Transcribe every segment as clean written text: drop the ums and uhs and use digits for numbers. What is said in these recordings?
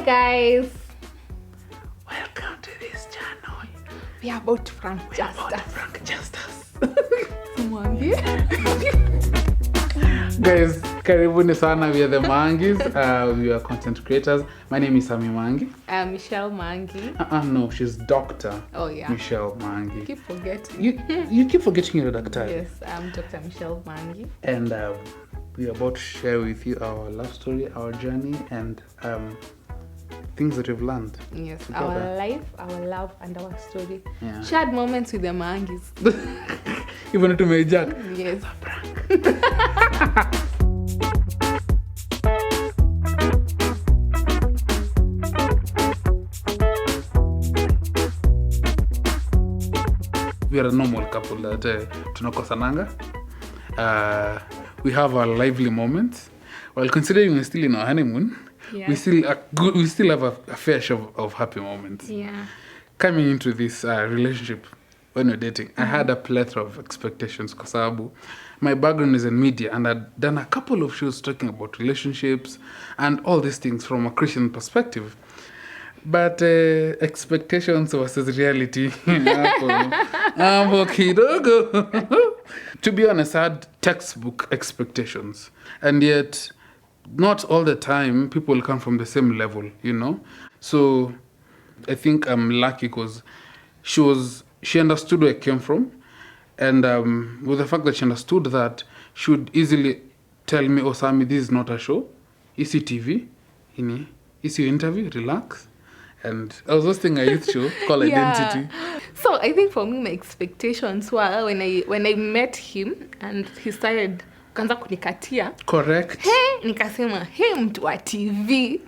guys, welcome to this channel. We are about to prank Justus. Guys, karibuni sana. We are the Maangis. We are content creators. My name is Anaminyi. Michelle Mangi. No, she's Dr. Oh yeah, Michelle Mangi. Keep forgetting. You keep forgetting your doctor. Yes, I'm Dr. Michelle Mangi. And we are about to share with you our love story, our journey, and things that we've learned. Yes, together. Our life, our love, and our story. Yeah. Shared moments with the Maangis. Even to my jack. Yes. We are a normal couple that tunakosananga. We have our lively moments. While considering we're still in our honeymoon, Yeah. we still have a fair share of happy moments. Yeah. Coming into this relationship, when we're dating, I had a plethora of expectations because my background is in media and I'd done a couple of shows talking about relationships and all these things from a Christian perspective. But expectations versus reality. To be honest, I had textbook expectations. And yet, not all the time, people come from the same level, you know? So, I think I'm lucky because she understood where I came from. And with the fact that she understood that, she would easily tell me, oh, Sammy, this is not a show. It's TV. It's your interview. Relax. And I was hosting a youth show called Identity. So I think for me, my expectations were when I met him and he started kanza kunikatia. Correct. Hey, nikasema, hey, mtu wa TV.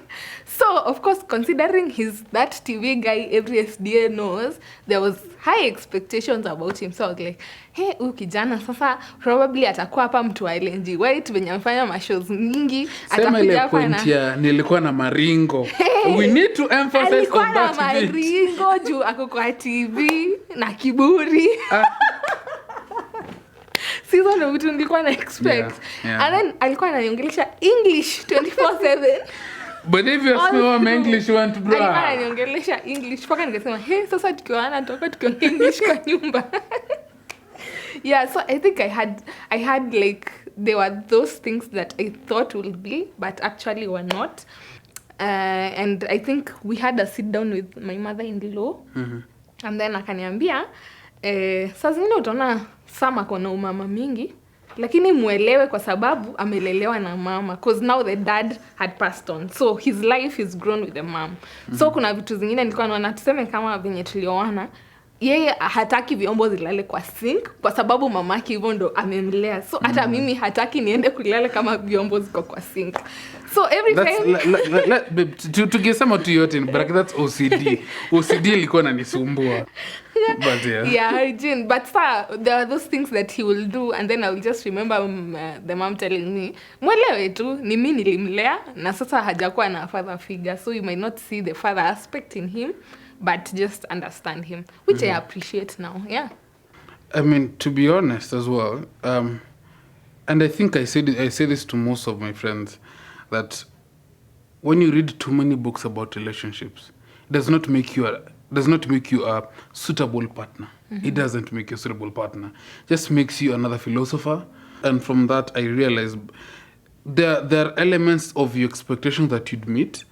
So, of course, considering he's that TV guy every SDA knows, there was high expectations about him. So I was like, hey, huyu kijana sasa probably atakuwa hapa mtu wa LNG White venye amefanya mashows mingi. Sema ile point ya nilikuwa na maringo. Hey, we need to emphasize on that. Alikuwa na maringo juu ako kwa TV na kiburi. Season of vitu nilikuwa na expect. Yeah. And then alikuwa ananiongelesha English 24/7. But if you ask me what English you want to bro. Alikuwa ananiongelesha English paka nikasema, "Hey, sasa tukiona toka tukiongea English kwa nyumba." Yeah, so I think I had like there were those things that I thought would be but actually were not. And I think we had a sit down with my mother-in-law. Mm-hmm. And then akaniambia, saa zingine utaona Sam akona umama mingi, lakini muelewe kwa sababu amelelewa na mama. Because now the dad had passed on. So his life is grown with the mom. Mm-hmm. So kuna vitu zingine nilikuwa naona tuseme kama venye tulioana, yeye hataki vyombo zilale kwa sink kwa sababu mamake hivyo ndo amemlea. So hata mimi hataki niende kulala kama vyombo ziko kwa sink. So every time to give some to yote but that's OCD. OCD ilikuwa inanisumbua. But yeah, hygiene. But there are those things that he will do and then I will just remember the mom telling me, mwelewe tu ni mimi nilimlea na sasa hajakuwa na father figure. So you might not see the father aspect in him, but just understand him, which I appreciate now. Yeah. I mean, to be honest as well, and I think I say this to most of my friends, that when you read too many books about relationships, it does not make you a suitable partner. Mm-hmm. It doesn't make you a suitable partner. It just makes you another philosopher. And from that, I realized there are elements of your expectations that you'd meet,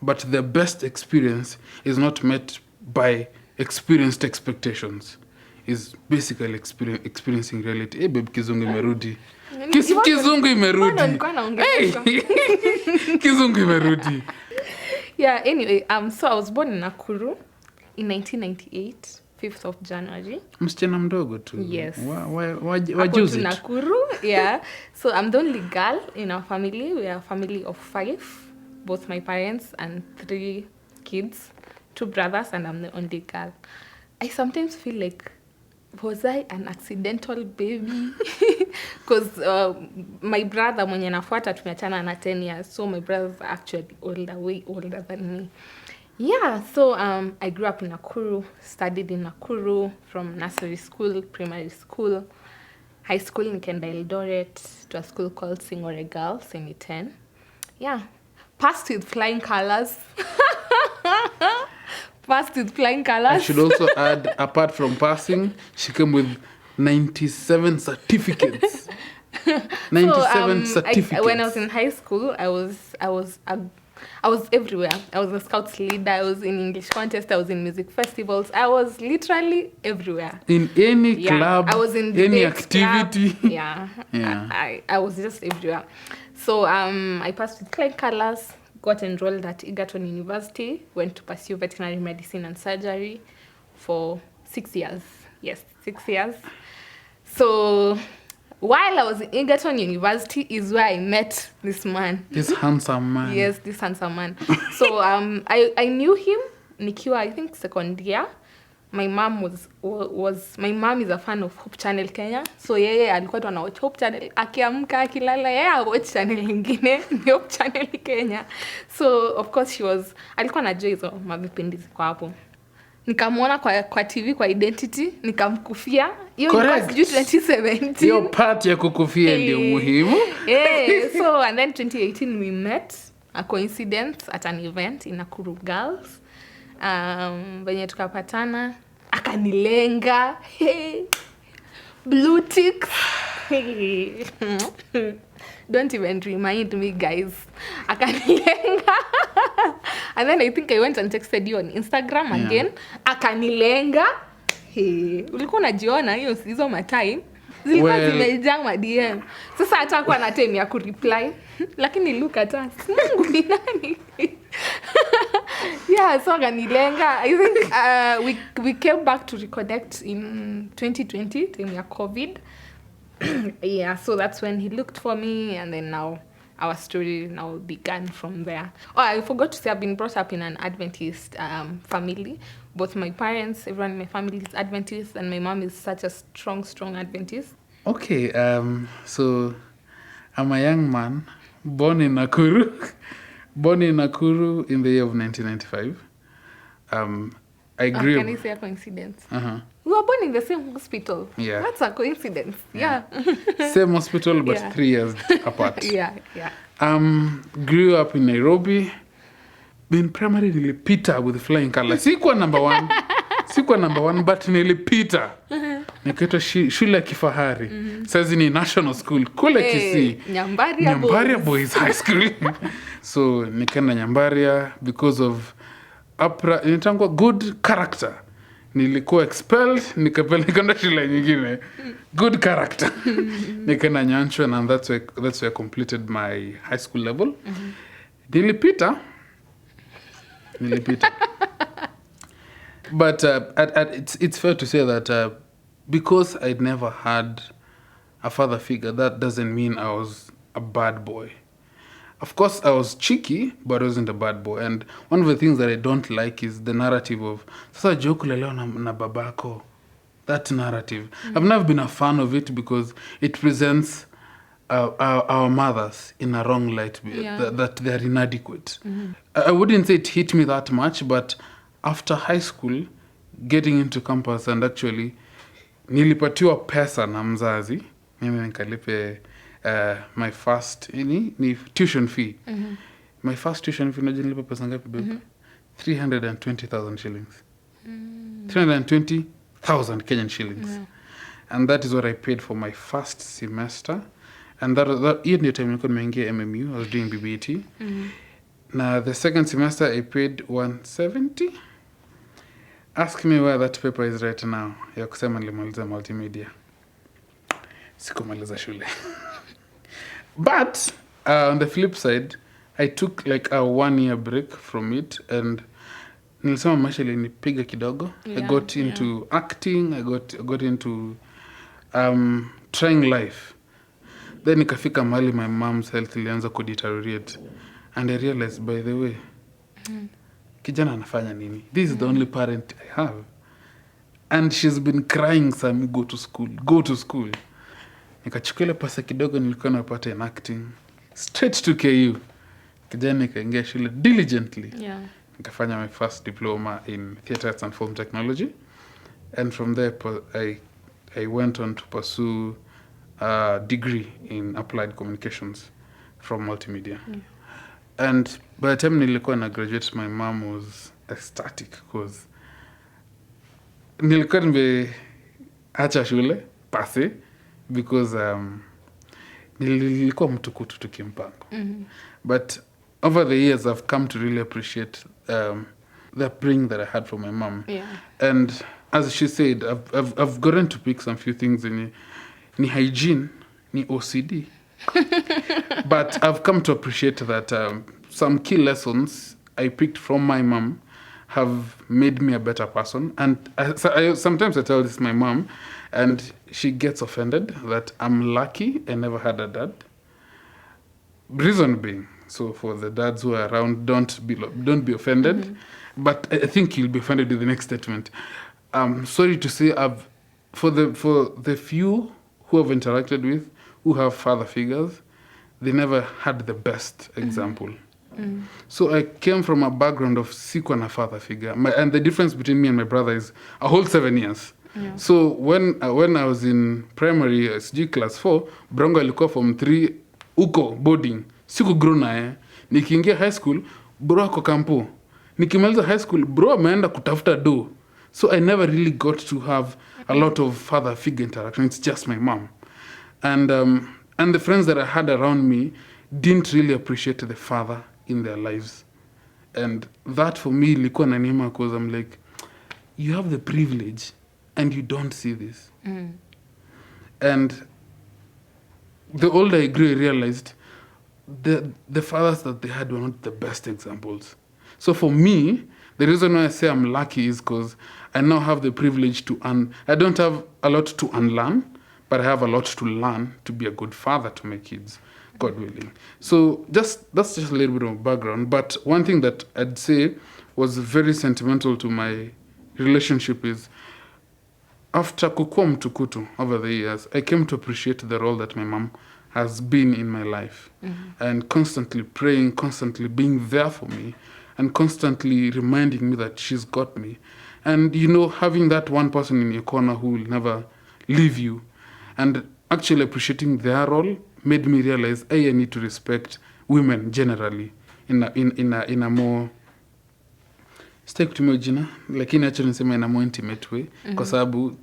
but the best experience is not met by experienced expectations. Is basically experiencing reality. Hey babe, kizungu imerudi. Kizungu imerudi. Hey! Kizungu imerudi. Yeah, anyway, so I was born in Nakuru in 1998, 5th of January. Msichana mdogo tu. Yes. Wajuzi. Nakuru, yeah. So I'm the only girl in our family. We are a family of 5. Both my parents and 3 kids, 2 brothers, and I'm the only girl. I sometimes feel like, was I an accidental baby? Because my brother, mwenye nafuata, tumeachana na 10 years. So my brother's actually way older than me. Yeah, so I grew up in Nakuru, studied in Nakuru from nursery school, primary school, high school in Kenda Eldoret, to a school called Singore Girls, Semi 10. Yeah. passed with flying colors. Passed with flying I colors. should also add, apart from passing, she came with 97 certificates. 97 certificates. When I was in high school, I was everywhere. I was a Scouts leader. I was in English contest. I was in music festivals. I was literally everywhere. In any club, I was in any debate activity. Club. Yeah. I was just everywhere. So I passed with flying colors. Got enrolled at Egerton University. Went to pursue veterinary medicine and surgery for 6 years. Yes, 6 years. So while I was in Egerton University is where I met this man. This handsome man. Yes, this handsome man. So I knew him nikiwa, I think, second year. My mom my mom is a fan of Hope Channel Kenya. So yeye alikuwa tu anawatch Hope Channel. Akiamka akilala yeye watch channel nyingine ni Hope Channel Kenya. So of course alikuwa anajua hizo mavipindi ziko hapo. Nikamwona kwa TV kwa Identity, nikamkufia. Hiyo ilikuwa sijui 2017. Hiyo part ya kukufia ndio muhimu. So and then 2018 we met, a coincidence at an event in Nakuru Girls. Venye tukapatana, akanilenga. Blue ticks. Don't even remind me, guys. Akanilenga. And then I think I went and texted you on Instagram again. Akanilenga. Ulikuwa unajiona hizo matime. Zilikuwa zimejaa ma DM. Sasa hata kwa na time ya kureply. Lakini look at us. Mungu ni nani? Yeah, so akanilenga. I think we came back to reconnect in 2020, time ya COVID. Yeah, so that's when he looked for me, and then now our story now began from there. Oh, I forgot to say I've been brought up in an Adventist family. Both my parents, everyone in my family is Adventist, and my mom is such a strong Adventist. Okay, so I'm a young man born in Nakuru in the year of 1995. I grew Can you say a coincidence? Uh-huh. We were born in the same hospital. Yeah. That's a coincidence. Yeah. Same hospital, but 3 years apart. Yeah. Grew up in Nairobi. In primary, nilipita with flying colors. Sikuwa number one, but nilipita. Nikaitwa shule ya kifahari. Sasa ni national school. Kule Kisii. Nyambaria Boys High School. So, nikaenda Nyambaria because of inatangwa good character. Nilikuwa expelled, nikapeleka shule nyingine. Good character. Nikaenda Nyanchwa, and that's where I completed my high school level. Nilipita. But it's fair to say that because I'd never had a father figure, that doesn't mean I was a bad boy. Of course, I was cheeky, but I wasn't a bad boy. And one of the things that I don't like is the narrative of sasa jokulelewa na babako. That narrative. I've never been a fan of it because it presents our mothers in a wrong light, that they're inadequate. I wouldn't say it hit me that much, but after high school, getting into campus and actually nilipatiwa pesa na mzazi, mimi nikalipe my first ni tuition fee. My first tuition fee unajua nilipa pesa ngapi babe? 320,000 shillings. 320,000 Kenyan shillings. And that is what I paid for my first semester. And that year ndio time nilikuwa nimeingia MMU, I was doing BBT. Now the second semester I paid 170. Ask me where that paper is right now. Ya kusema nilimaliza multimedia. Sikumaliza shule. But on the flip side, I took like a 1 year break from it, and nilisema maisha ilinipiga kidogo. I got into acting, I got into trying life. Then nikafika mahali my mom's health ilianza kudeteriorate, and I realized, by the way, kijana anafanya nini? This is the only parent I have, and she's been crying, Sami, go to school. Nikachukua ile pesa kidogo nilikuwa napata in acting, straight to KU. Kijana nikaingia shule diligently. Nikafanya my first diploma in theatre arts and film technology, and from there I went on to pursue a degree in applied communications from multimedia. And by the time nilikuwa na graduate, my mom was ecstatic because nilikuwa nimeacha shule pase because nilikuwa mtukutu tukimpango. But over the years I've come to really appreciate the upbringing that I had from my mom. And as she said, I've gotten to pick some few things in ni hygiene, ni OCD. But I've come to appreciate that some key lessons I picked from my mom have made me a better person. And sometimes I tell this to my mom, and she gets offended that I'm lucky I never had a dad. Reason being, so for the dads who are around, don't be offended. But I think you'll be offended with the next statement. Sorry to say, for the few who have interacted with, who have father figures, they never had the best example. So I came from a background of sikuwa na father figure. And the difference between me and my brother is a whole 7 years. So when I was in primary, SG class 4, Brongo alikuwa from 3, uko boarding. Siku grow naye. Nikiingia high school, bro ako kampo. Nikimaliza high school, bro ameenda kutafuta do. So I never really got to have a lot of father figure interaction. It's just my mom. And the friends that I had around me didn't really appreciate the father in their lives. And that for me ilikuwa na neema because I'm like, you have the privilege and you don't see this. And the older I grew, I realized the fathers that they had were not the best examples. So for me, the reason why I say I'm lucky is because I now have the privilege I don't have a lot to unlearn, but I have a lot to learn to be a good father to my kids, God willing. So that's just a little bit of background. But one thing that I'd say was very sentimental to my relationship is after kukua mtukutu over the years, I came to appreciate the role that my mom has been in my life. And constantly praying, constantly being there for me, and constantly reminding me that she's got me. And, having that one person in your corner who will never leave you. And actually appreciating their role made me realize, I need to respect women generally in a more, stay kutumia jina, lakini actually nisema in a more intimate way, kwa sababu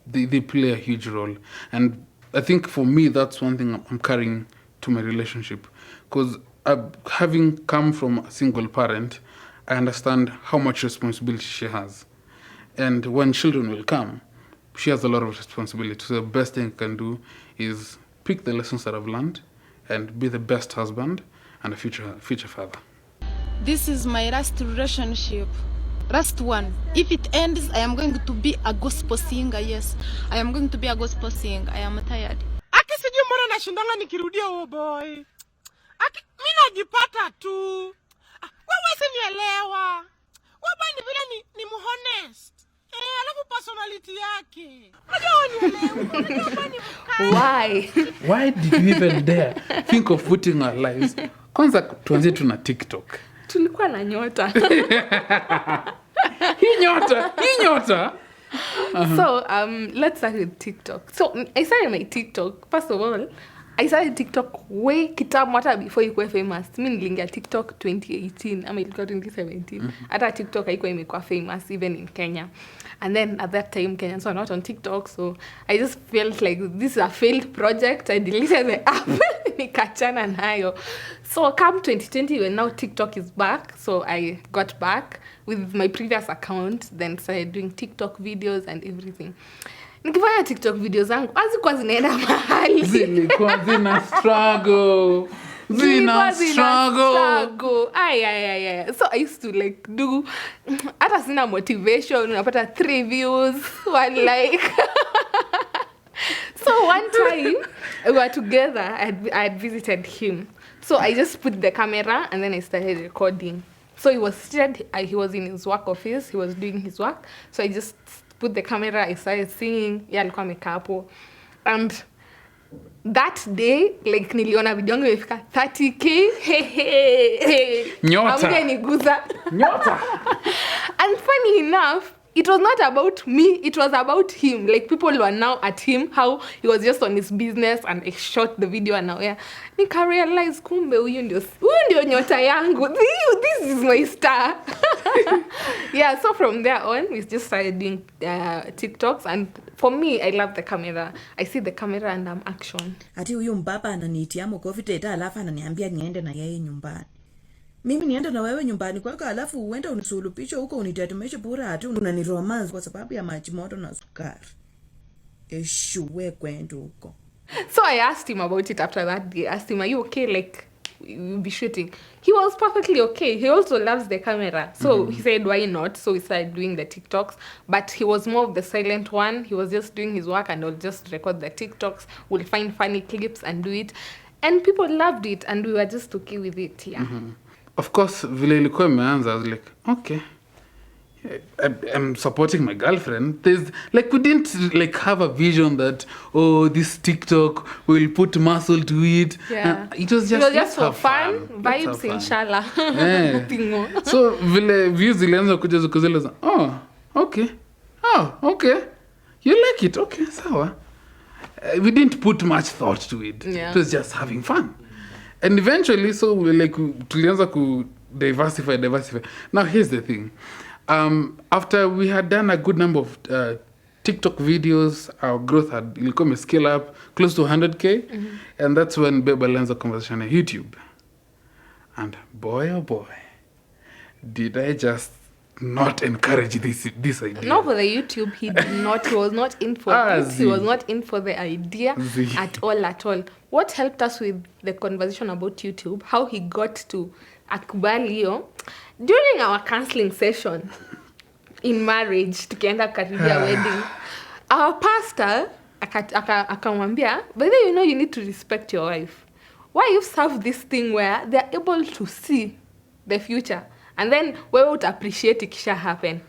they play a huge role. And I think for me, that's one thing I'm carrying to my relationship. Because having come from a single parent, I understand how much responsibility she has. And when children will come, she has a lot of responsibility. So the best thing I can do is pick the lessons that I've learned and be the best husband and a future father. This is my last relationship. Last one. If it ends, I am going to be a gospel singer. Yes, I am going to be a gospel singer. I am tired. Aki sijui mbona nashindanga nikirudia huo boy. Aki mimi najipata tu. Wewe usinielewa. Wewe ni vile ni honest. Alafu personality yake. Unajua ni Why did you even dare think of putting our lives? Kwanza tuanze tuna TikTok. Tulikuwa na nyota. Hii nyota. So, let's start with TikTok. So, I started my TikTok. First of all, I started TikTok way kitambo hata before ikuwe famous. Mimi niliingia TikTok 2018 ama ilikuwa 2017. Hata TikTok haikuwa imekuwa famous even in Kenya. And then at that time Kenyans were not on TikTok, so I just felt like this is a failed project. I deleted the app. Nikachana nayo. So come 2020 when now TikTok is back, so I got back with my previous account, then started doing TikTok videos and everything. Nikifanya TikTok videos zangu hazikuwa zinaenda mahali. Zilikuwa zina struggle. Ay. So I used to like do, hata sina motivation, unapata 3 views, 1 like. So one time we were together, I had visited him. So I just put the camera and then I started recording. So he was seated, he was in his work office, he was doing his work. So I just put the camera, I started singing, alikuwa amekaa hapo. And that day, like niliona video yangu imefika 30K. Nyota. Amgeniguza. Nyota. And funny enough, it was not about me, it was about him. Like, people were now at him, how he was just on his business, and I shot the video, and now, yeah, nika realize, kumbe huyu ndio nyota yangu. This is my star. Yeah, so from there on, we just started doing TikToks, and for me, I love the camera. I see the camera and I'm action. Ati huyu mbaba ananitia mkofi teta, alafu ananiambia niende na yeye nyumbani. Mimi nienda na wewe nyumbani kwako, alafu uende unisulupishe huko, unitetemeshe bure, ati unaniromance kwa sababu ya maji moto na sukari. Eshuwe kwenda huko. So I asked him about it after that day. I asked him, are you okay? Like, we'll be shooting. He was perfectly okay. He also loves the camera. So he said, why not? So we started doing the TikToks. But he was more of the silent one. He was just doing his work, and I'll just record the TikToks. We'll find funny clips and do it. And people loved it, and we were just okay with it, yeah. Of course, vile ilikuwa imeanza, I was like, okay, I'm supporting my girlfriend. There's like, we didn't like have a vision that, oh, this TikTok will put muscle to it. Yeah. It was just for fun. Vibes, inshallah. Yeah. So vile views zilianza kuja zikuzile, oh, okay. Oh, okay. You like it? Okay, sawa. We didn't put much thought to it. Yeah. It was just having fun. And eventually, so we like tulianza ku diversify. Now here's the thing. After we had done a good number of TikTok videos, our growth had ilikuwa scale up close to 100K, and that's when Beba lands a conversation on YouTube. And boy, oh boy, did I just not encourage this idea. No, for the YouTube, he did not. He was not in for it. He was not in for the idea at all. What helped us with the conversation about YouTube, how he got to akubali during our counseling session in marriage, tukienda karibia wedding, our pastor akamwambia, by the way, you know, you need to respect your wife. Why you serve this thing where they're able to see the future, and then we would appreciate it kisha happen.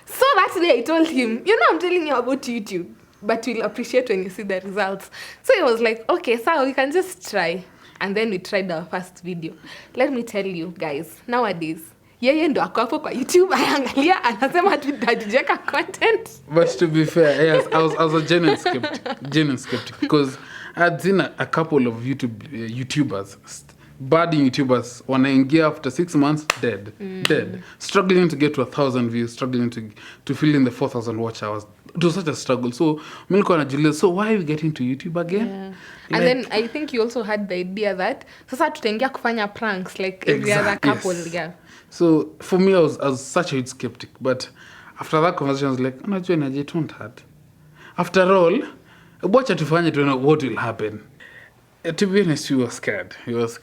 So that day I told him, you know, I'm telling you about YouTube, but you'll appreciate when you see the results. So he was like, okay, so we can just try. And then we tried our first video. Let me tell you guys, nowadays, yeye ndo ako hapo kwa YouTube anaangalia anasema tutajeka content. But to be fair, yes, I was a genuine skeptic because I had seen a couple of YouTubers, budding YouTubers, wanaingia after 6 months dead, struggling to get to 1,000 views, struggling to fill in the 4,000 watch hours. It was such a struggle. So nilikuwa najiuliza, so why are we getting to YouTube again? Yeah. And then I think you also had the idea that sasa tutaingia kufanya pranks like every other couple. Yes. Yeah. So for me, I was such a huge skeptic. But after that conversation, I was like, unajua inaje, it won't hurt. After all, wacha tufanye to know what will happen. To be honest, we were scared. Because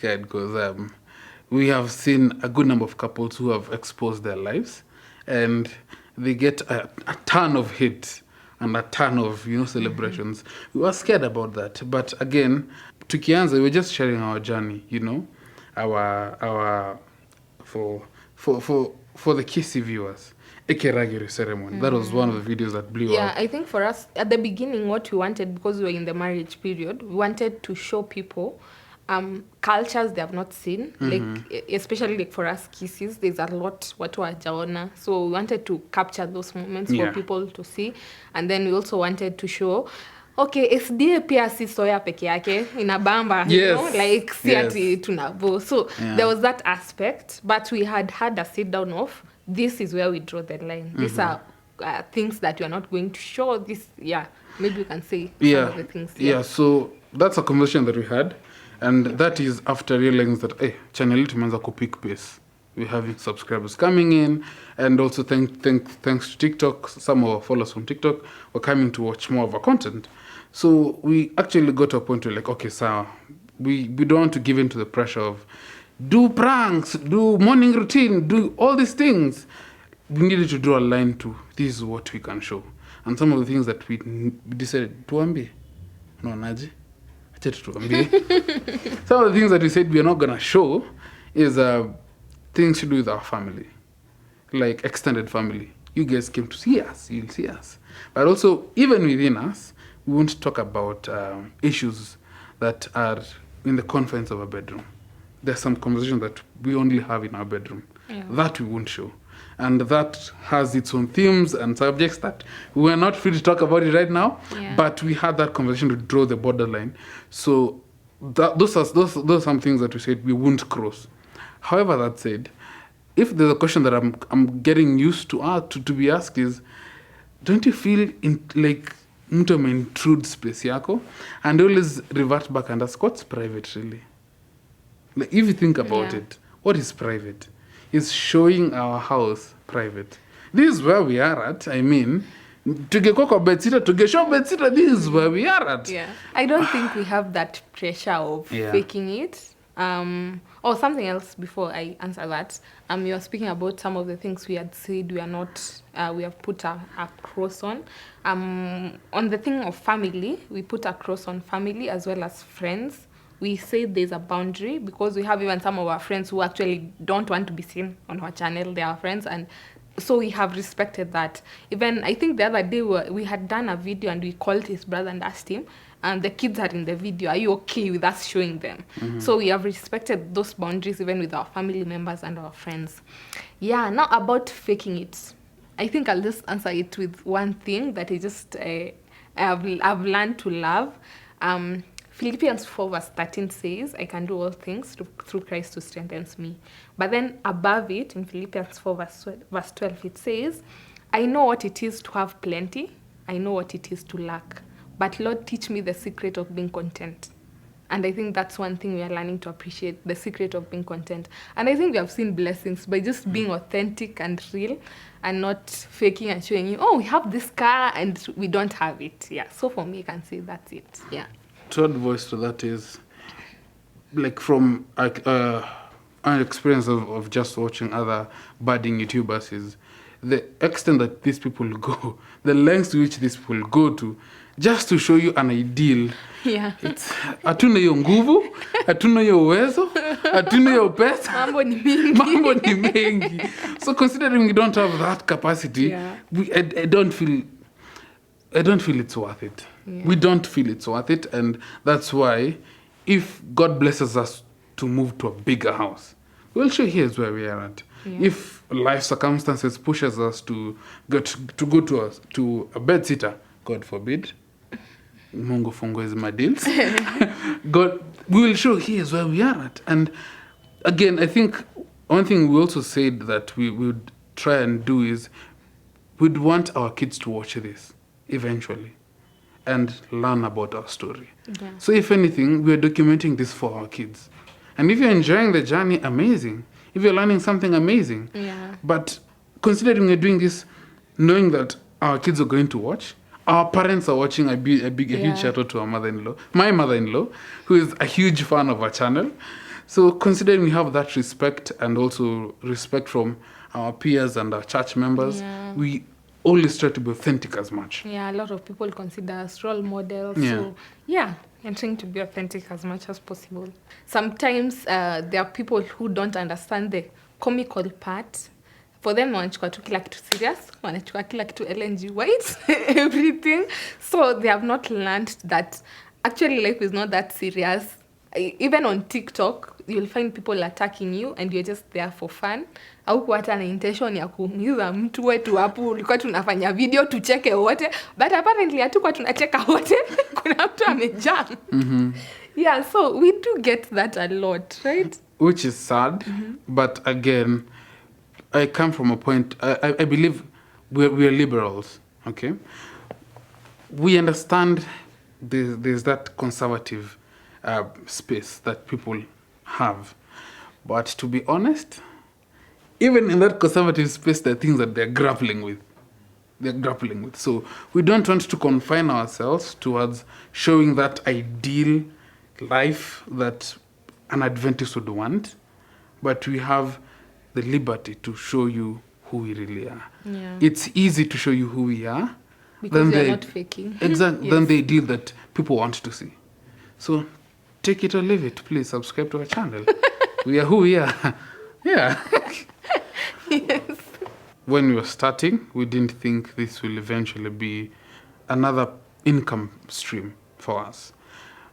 we have seen a good number of couples who have exposed their lives, and they get a ton of hits and a ton of celebrations. We were scared about that, but again, tukianza, we were just sharing our journey, our for the Kissy viewers. Ekeragiri ceremony. That was one of the videos that blew up. Yeah, I think for us at the beginning, what we wanted, because we were in the marriage period, we wanted to show people cultures they have not seen, like especially like for us kisses, there's a lot watu hawajaona, so we wanted to capture those moments for people to see, and then we also wanted to show, okay, SDA pia si soya peke yake inabamba, you know, like si ati tunavo. So there was that aspect, but we had a sit down of, this is where we draw the line. These are things that you are not going to show. This, maybe you can say some of the things. Yeah, so that's a conversation that we had. And that is after realizing that, channel yetu imeanza kupick pace. We have subscribers coming in, and also thanks to TikTok, some of our followers from TikTok were coming to watch more of our content. So we actually got to a point where like, okay, so we don't want to give in to the pressure of do pranks, do morning routine, do all these things. We needed to draw a line to, this is what we can show. And some of the things that we decided, tuambie, unaonaje? Some of the things that we said we are not going to show is things to do with our family, like extended family. You guys came to see us, you'll see us. But also, even within us, we won't talk about issues that are in the confines of a bedroom. There's some conversation that we only have in our bedroom. That we won't show. And that has its own themes and subjects that we're not free to talk about it right now. Yeah. But we had that conversation to draw the borderline. So those are some things that we said we wouldn't cross. However, that said, if there's a question that I'm getting used to be asked is, don't you feel like mtu intrude space yako, and always revert back and ask, what's private really? Like, if you think about it, what is private? Is showing our house private? This is where we are at. I mean, tugekuwa kwa bedsita, tugeshow bedsita, this is where we are at. Yeah. I don't think we have that pressure of faking it. Or something else before I answer that. You were speaking about some of the things we had said we are not, we have put a cross on. On the thing of family, we put a cross on family as well as friends. We say there's a boundary because we have even some of our friends who actually don't want to be seen on our channel. They are friends, and so we have respected that. Even I think the other day we had done a video and we called his brother and asked him, and the kids are in the video, are you okay with us showing them? So we have respected those boundaries even with our family members and our friends. Yeah, now about faking it. I think I'll just answer it with one thing that I just I've learned to love. Philippians 4 verse 13 says, I can do all things through Christ who strengthens me. But then above it, in Philippians 4 verse 12, it says, I know what it is to have plenty. I know what it is to lack. But Lord, teach me the secret of being content. And I think that's one thing we are learning to appreciate, the secret of being content. And I think we have seen blessings by just being authentic and real and not faking and showing you, oh, we have this car and we don't have it. Yeah, so for me, I can say that's it. Yeah. Third voice to that is, like, from an experience of just watching other budding YouTubers, is the extent that these people go, the lengths to which these people go to, just to show you an ideal. Yeah. It's hatuna hiyo nguvu, hatuna hiyo uwezo, hatuna hiyo pesa. Mambo ni mingi. Mambo ni mengi. So considering we don't have that capacity, I don't feel it's worth it. Yeah. We don't feel it's worth it, and that's why if God blesses us to move to a bigger house, we'll show here's where we are at. Yeah. If life circumstances pushes us to go to a bed sitter, God forbid, mungu fungue my deals, God, we will show here's where we are at. And again, I think one thing we also said that we would try and do is we'd want our kids to watch this eventually and learn about our story. Yeah. So if anything, we're documenting this for our kids. And if you're enjoying the journey, amazing. If you're learning something, amazing. Yeah. But considering we're doing this, knowing that our kids are going to watch, our parents are watching, a huge shout out to our mother-in-law, my mother-in-law, who is a huge fan of our channel. So considering we have that respect and also respect from our peers and our church members, we always try to be authentic as much. Yeah, a lot of people consider us role models. Yeah. So, yeah, and trying to be authentic as much as possible. Sometimes there are people who don't understand the comical part. For them, wanachukua tu kila kitu serious, wanachukua kila kitu LNG white, everything. So they have not learned that actually life is not that serious. Even on TikTok, you'll find people attacking you and you're just there for fun. Au kuata na intention ya kuumiza mtu wetu hapo, ulikuwa tunafanya video tucheke wote, but apparently hatukuwa tunacheka wote. Kuna mtu amejam. Yeah, so we do get that a lot, right? Which is sad, but again, I come from a point, I believe we're liberals, okay? We understand there's that conservative space that people have. But to be honest, even in that conservative space, there are things that they're grappling with. So we don't want to confine ourselves towards showing that ideal life that an Adventist would want, but we have the liberty to show you who we really are. Yeah. It's easy to show you who we are. Because we are not faking. Exactly. Yes. Then the deal that people want to see. So take it or leave it. Please subscribe to our channel. We are who we are. Yeah. Yes. When we were starting, we didn't think this will eventually be another income stream for us.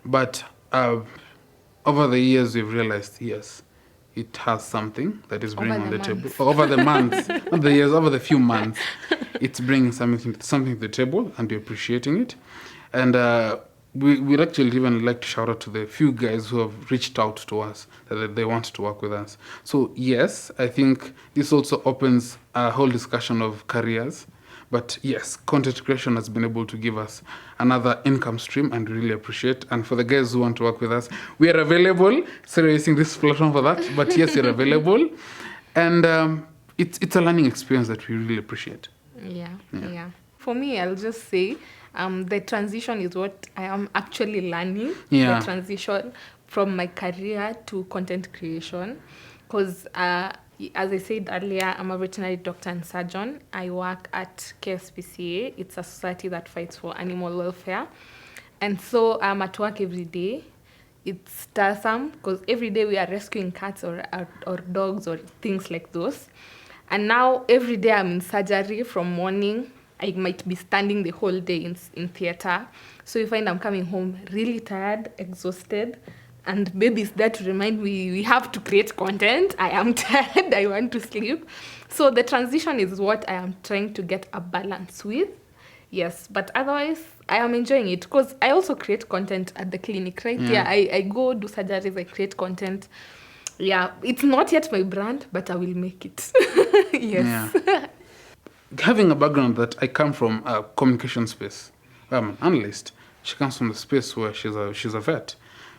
But over the years, we've realized, yes, it has something that is Over bringing on the the table. months. Over the months, not the years, over the few months. It's bringing something to the table, and we're appreciating it. And we'd actually even like to shout out to the few guys who have reached out to us that they want to work with us. So yes, I think this also opens a whole discussion of careers. But yes, content creation has been able to give us another income stream, and we really appreciate. And for the guys who want to work with us, we are available. Sorry, using this platform for that, but yes, you're available. And it's a learning experience that we really appreciate. Yeah. For me, I'll just say the transition is what I am actually learning. Yeah. The transition from my career to content creation. Because as I said earlier, I'm a veterinary doctor and surgeon. I work at KSPCA. It's a society that fights for animal welfare. And so I'm at work every day. It's tiresome because every day we are rescuing cats or dogs or things like those. And now every day I'm in surgery from morning. I might be standing the whole day in theater. So you find I'm coming home really tired, exhausted. And baby's there to remind me we have to create content. I am tired. I want to sleep. So the transition is what I am trying to get a balance with. Yes, but otherwise, I am enjoying it because I also create content at the clinic, right? Yeah, I go do surgeries, I create content. Yeah, it's not yet my brand, but I will make it. Yes. Yeah. Having a background that I come from a communication space, I'm an analyst. She comes from the space where she's a vet.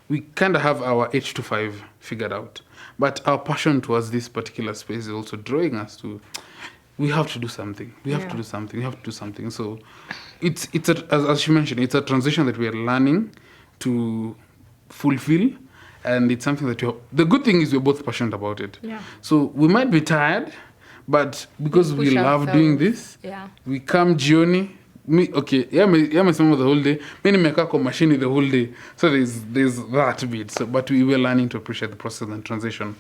We kind of have our 8 to 5 figured out. But our passion towards this particular space is also drawing us to, we have to do something. We have to do something. We have to do something. So it's as she mentioned, it's a transition that we are learning to fulfill. And it's something that the good thing is we're both passionate about it. Yeah. So we might be tired, but because we love doing this, we come jioni. Yamesimama the whole day. Mi nimekaa kwa machine the whole day. So there's that bit. So, but we were learning to appreciate the process and transition.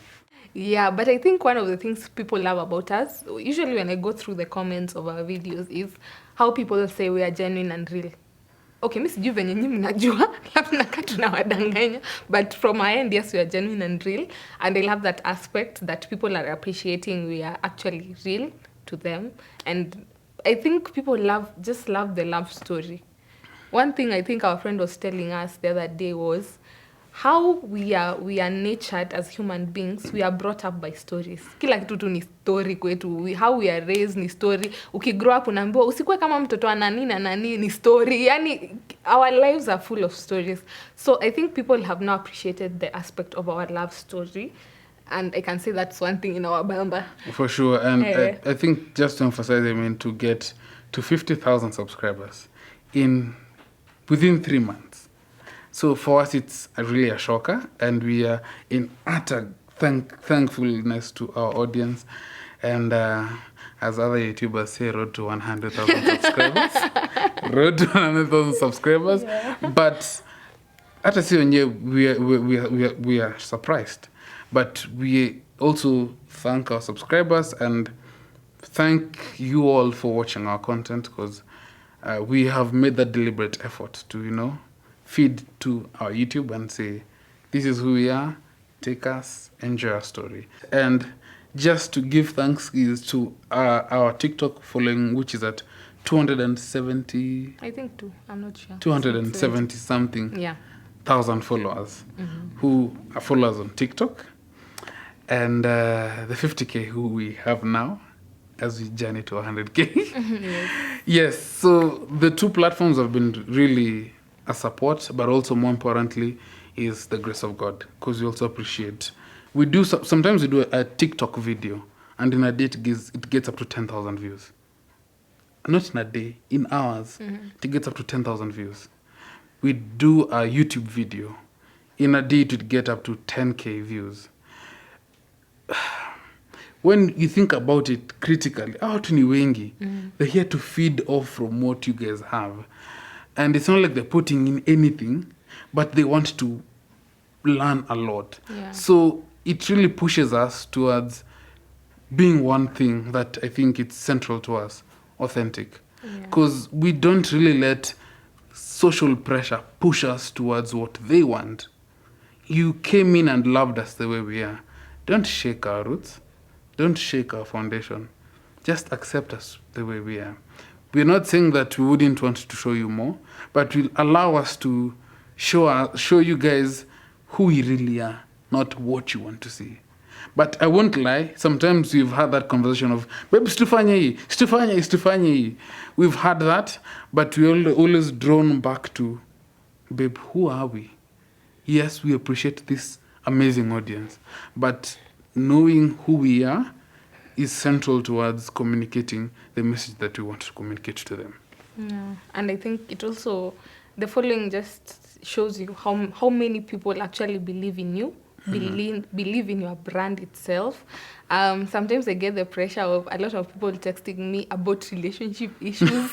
Yeah, but I think one of the things people love about us, usually when I go through the comments of our videos, is how people say we are genuine and real. Okay, mi sijui venye nyinyi mnajua, labda nakaa tunawadanganya, but from our end, yes, we are genuine and real, and I love that aspect that people are appreciating we are actually real to them, and I think people just love the love story. One thing I think our friend was telling us the other day was how we are nurtured as human beings. We are brought up by stories. Kila kitu tu ni story kwetu. How we are raised ni story. Ukigrow up unaambiwa usikuwe kama mtoto wa nani na nani ni story. Yani our lives are full of stories. So I think people have now appreciated the aspect of our love story. And I can say that's one thing in our bamba. For sure. And I think just to emphasize, to get to 50,000 subscribers within 3 months. So for us, it's really a shocker. And we are in utter thankfulness to our audience. And as other YouTubers say, road to 100,000 subscribers. Road to 100,000 subscribers. Yeah. But at a certain year, we are surprised. But we also thank our subscribers and thank you all for watching our content, because we have made that deliberate effort to, feed to our YouTube and say, this is who we are, take us, enjoy our story. And just to give thanks is to our TikTok following, which is at 270... I think 2, I'm not sure. 270 something thousand followers who are followers on TikTok. And the 50K who we have now as we journey to 100K. Yes, so the two platforms have been really a support, but also more importantly is the grace of God, because we also appreciate. We do sometimes we do a TikTok video, and in a day it gets up to 10,000 views. Not in a day, in hours, it gets up to 10,000 views. We do a YouTube video. In a day it would get up to 10K views. When you think about it critically, watu ni wengi. They're here to feed off from what you guys have. And it's not like they're putting in anything, but they want to learn a lot. Yeah. So it really pushes us towards being one thing that I think it's central to us, authentic. Because we don't really let social pressure push us towards what they want. You came in and loved us the way we are. don't shake our roots, don't shake our foundation. Just accept us the way we are. We're not saying that we wouldn't want to show you more, but will allow us to show you guys who we really are, not what you want to see. But I won't lie, sometimes we've had that conversation of, babe, stufanye hii. We've had that, but we always drawn back to, babe, who are we? Yes, we appreciate this amazing audience, but knowing who we are is central towards communicating the message that we want to communicate to them. Yeah, and I think it also, the following just shows you how many people actually believe in you, believe in your brand itself. Sometimes I get the pressure of a lot of people texting me about relationship issues.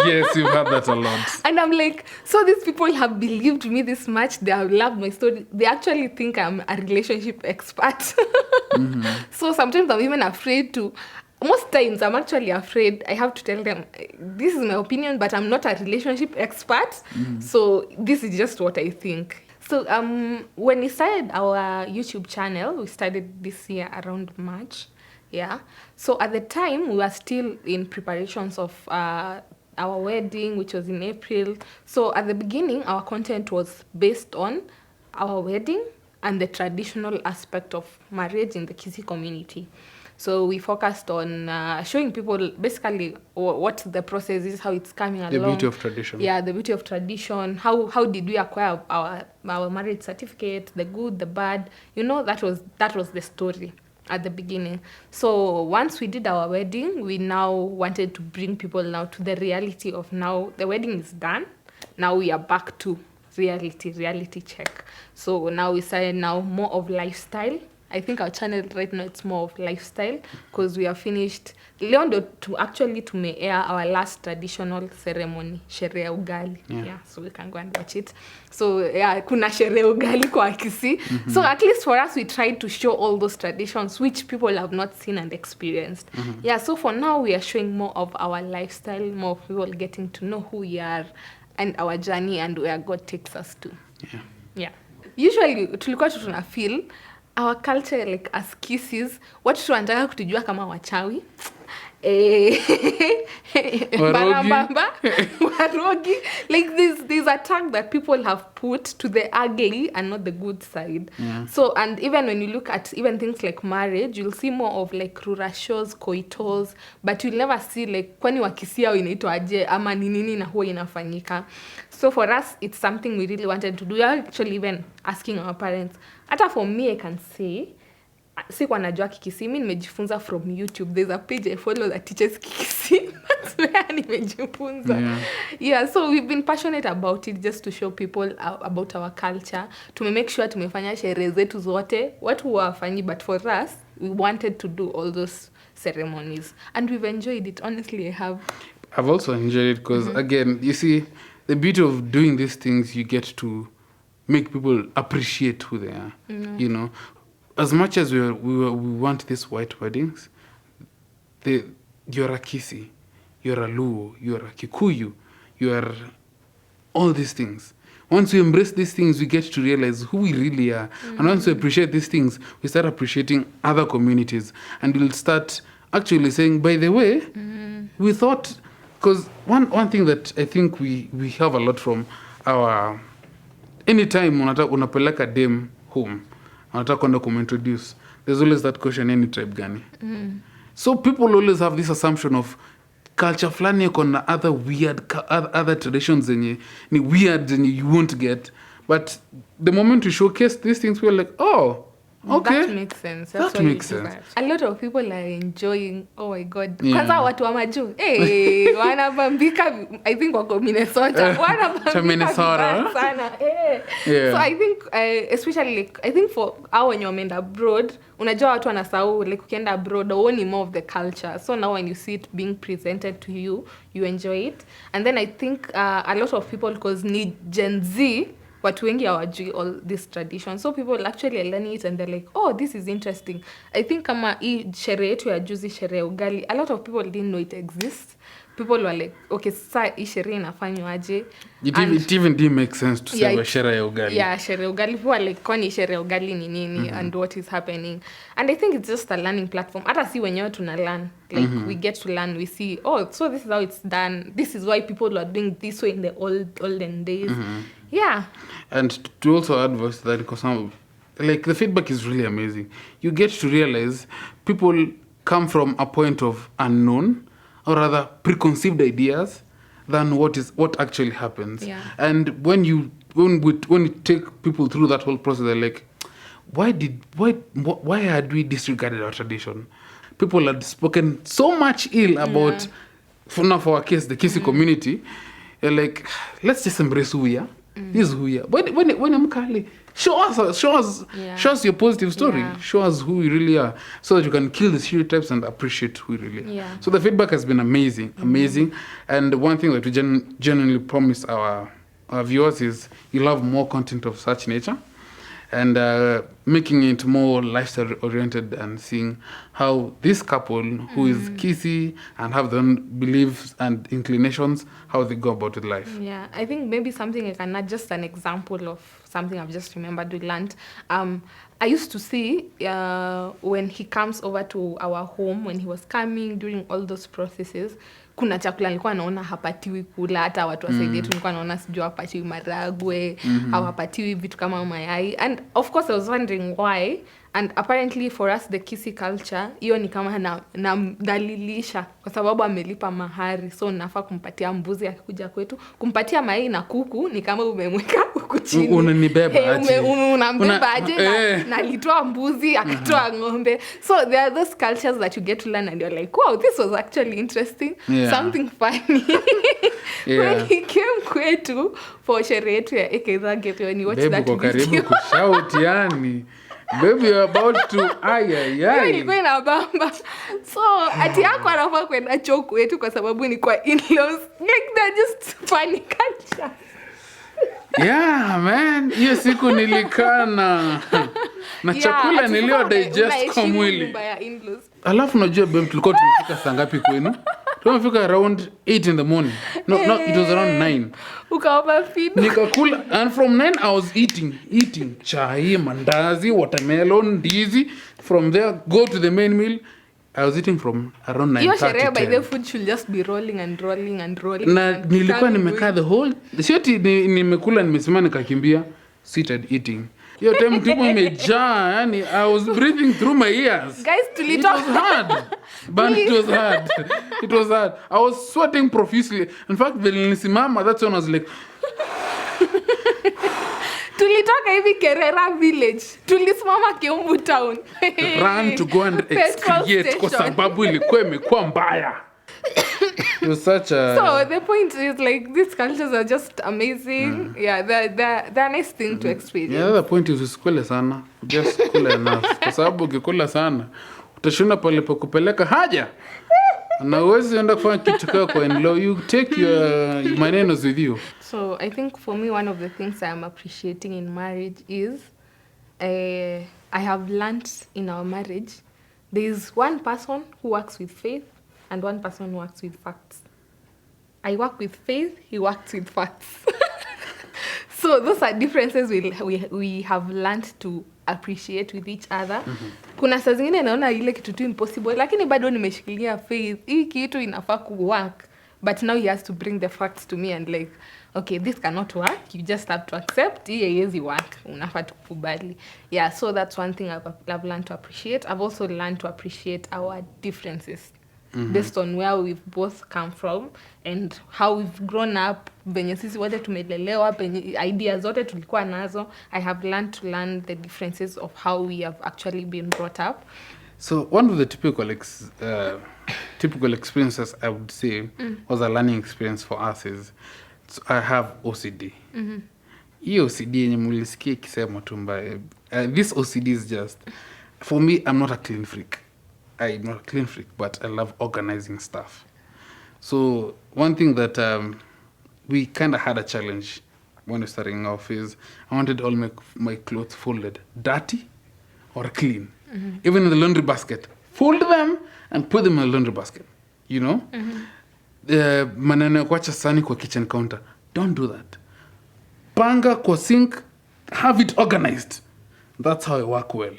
Yes, you've had that a lot. And I'm like, so these people have believed me this much. They have loved my story. They actually think I'm a relationship expert. So sometimes I'm even afraid to. Most times I'm actually afraid. I have to tell them, this is my opinion, but I'm not a relationship expert. So this is just what I think. So when we started our YouTube channel, we started this year around March. Yeah. So at the time, we were still in preparations of our wedding, which was in April. So at the beginning, our content was based on our wedding and the traditional aspect of marriage in the Kisii community. So we focused on showing people basically what the process is, how it's coming along. The beauty of tradition. Yeah, the beauty of tradition. How did we acquire our marriage certificate, the good, the bad. You know, that was the story at the beginning. So once we did our wedding, we now wanted to bring people now to the reality of now the wedding is done. Now we are back to reality check. So now we started now more of lifestyle. I think our channel right now, it's more of lifestyle because we are finished. Leondo to may air our last traditional ceremony, sherehe ya ugali. Yeah, so we can go and watch it. So yeah, kuna sherehe ugali kwa Kisii. So at least for us, we tried to show all those traditions which people have not seen and experienced. Yeah, so for now, we are showing more of our lifestyle, more of people getting to know who we are and our journey and where God takes us to. Yeah. Usually, tulikuwa tuna feel our culture, like as Kisiis, watu wanataka kutujua kama wachawi. Barabamba, warogi. Like there's a tag that people have put to the ugly and not the good side. So, and even when you look at even things like marriage, you'll see more of like rurashos, koitos, but you'll never see like kwani wakisia inaitwa aje ama nini na huwa inafanyika. So for us, it's something we really wanted to do. We are actually even asking our parents. Hata for me, I can say, sikuwa najua Kikisii, mimi nimejifunza from YouTube. There's a page I follow that teaches Kikisii. That's where nimejifunza. Yeah, so we've been passionate about it just to show people about our culture. To make sure tumefanya sherehe zetu zote. Watu wafanyi, but for us, we wanted to do all those ceremonies. And we've enjoyed it. Honestly, I've also enjoyed it because, again, you see, the beauty of doing these things, you get to make people appreciate who they are. You know, as much as we want these white weddings, you're a Kisii, you're a Luo, you're a Kikuyu, you're all these things. Once we embrace these things, we get to realize who we really are. And once we appreciate these things, we start appreciating other communities. And we'll start actually saying, by the way, we thought, because one thing that I think we have a lot from our, anytime unapeleka dem home, anataka kwenda kumintroduce, there's always that question, any tribe gani? So people always have this assumption of culture flani kona other weird, other traditions zenye ni weird zenye you won't get. But the moment we showcase these things, we're like, oh, okay. That makes sense. That makes sense. A lot of people are enjoying. Oh my God. Kwanza watu wa majuu. Wanabambika. I think wako Minnesota. Wanabambika Minnesota sana. So I think, especially like, I think for our when you're meant abroad, unajua watu wanasahau like ukienda abroad, uoni more of the culture. So now when you see it being presented to you, you enjoy it. And then I think a lot of people, because ni Gen Z, watu wengi hawajui all this tradition. So people actually learn it and they're like, oh, this is interesting. I think kama hii sherehe yetu ya juzi, sherehe ugali, a lot of people didn't know it exists. people were like, okay, sasa hii sherehe inafanywa aje? It even didn't make sense to say sherehe ya ugali. Yeah, sherehe ya ugali. People were like, kwani sherehe ya ugali ni nini and what is happening? And I think it's just a learning platform. Hata si wenyewe tuna learn. Like we get to learn, we see, oh, so this is how it's done. This is why people were doing this way in the olden days. Yeah. And to also adverse that, because like the feedback is really amazing. You get to realize people come from a point of unknown, or rather preconceived ideas, than what actually happens. Yeah. And when you take people through that whole process, they're like, why had we disregarded our tradition? People had spoken so much ill about, for our case, the Kisi community. They're like, let's just embrace who we are. This is who we are. When I'm Kali, show us your positive story. Yeah. Show us who we really are, so that you can kill the stereotypes and appreciate who we really are. Yeah. So the feedback has been amazing. And one thing that we genuinely promise our viewers is you'll have more content of such nature, and making it more lifestyle oriented, and seeing how this couple who is Kisi and have their own beliefs and inclinations, how they go about with life. Yeah, I think maybe something I can add, just an example of something I've just remembered we learned. I used to see when he comes over to our home, when he was coming during all those processes, kuna chakula nilikuwa naona hapatiwi kula, hata watu wasaidie yetu nilikuwa naona sijui hapatiwi maragwe, hawapatiwi vitu kama mayai. And of course I was wondering why. And apparently for us the Kisi culture, hiyo ni kama na dalilisha kwa sababu amelipa mahari, so nafaa kumpatia mbuzi akikuja kwetu. Kumpatia mayai na kuku ni kama umemweka huku chini. Unanibeba aje. Unambeba aje na alitoa mbuzi, akatoa ng'ombe. So there are those cultures that you get to learn and you're like, wow, this was actually interesting. Yeah. Something funny. When he came kwetu for sherehe yetu ya Ejay, when you watch that video. Karibu kushout yani. Baby, you're about to ilikuwa inabamba. So ati yako anafaa kwenda choo kwetu kwa sababu ni kwa in-laws. Like they're just funny culture. Yeah, man. Hiyo siku nilikaa na chakula nilio digest kwa mwili. Alafu unajua babe, tulikuwa tumefika saa ngapi kwenu? Tumefika around 8 in the morning. No, it was around 9. Ukaover feed. Nikakula, and from 9 I was eating chai, mandazi, watermelon, ndizi. From there, go to the main meal. I was eating from around 9:30. Your sherehe by the food should just be rolling. Na nilikuwa nimekaa the whole, sioti nimekula nimesimama nikakimbia, seated eating. Your time tipo imejaa, yani I was breathing through my ears. Guys, it was hard. But it was hard. I was sweating profusely. In fact, when nilisimama, that's when I was like, tulitoka hivi Kerera village, tulisimama Kiumbu town. Ran to go and excreate kwa sababu ilikuwa imekuwa mbaya. It was such a... So the point is, like, these cultures are just amazing. Yeah, they're a nice thing to experience. Yeah, the point is usikule sana. Just kula enough. Kwa sababu ukikula sana, utashinda pale pa kupeleka haja. Na uwezi enda kufanya kitu kwa in-law. You take your manenos with you. So I think for me, one of the things I am appreciating in marriage is I have learned in our marriage, there is one person who works with faith and one person who works with facts. I work with faith, he works with facts. So those are differences we have learned to appreciate with each other. Kuna saa zingine naona ile kitu tu impossible, lakini bado nimeshikilia faith. Hii kitu inafaa kuwork. But now he has to bring the facts to me and like, okay, this cannot work. You just have to accept. Hii haiwezi work. Unafaa tukubali. Yeah, so that's one thing I've learned to appreciate. I've also learned to appreciate our differences. Based on where we've both come from and how we've grown up, venye sisi wote tumelelewa, ideas zote tulikuwa nazo. I have learned to learn the differences of how we have actually been brought up. So one of the typical experiences I would say was a learning experience for us is I have OCD. Hii OCD yenye mulisikia ikisema tu mbaya. This OCD is just, for me, I'm not a clean freak. I'm not a clean freak, but I love organizing stuff. So one thing that we kind of had a challenge when we were starting off is I wanted all my clothes folded dirty or clean. Even in the laundry basket. Fold them and put them in the laundry basket, you know? maneno ya kuacha sahani kwa kitchen counter. Don't do that. Panga kwa sink, have it organized. That's how I work well.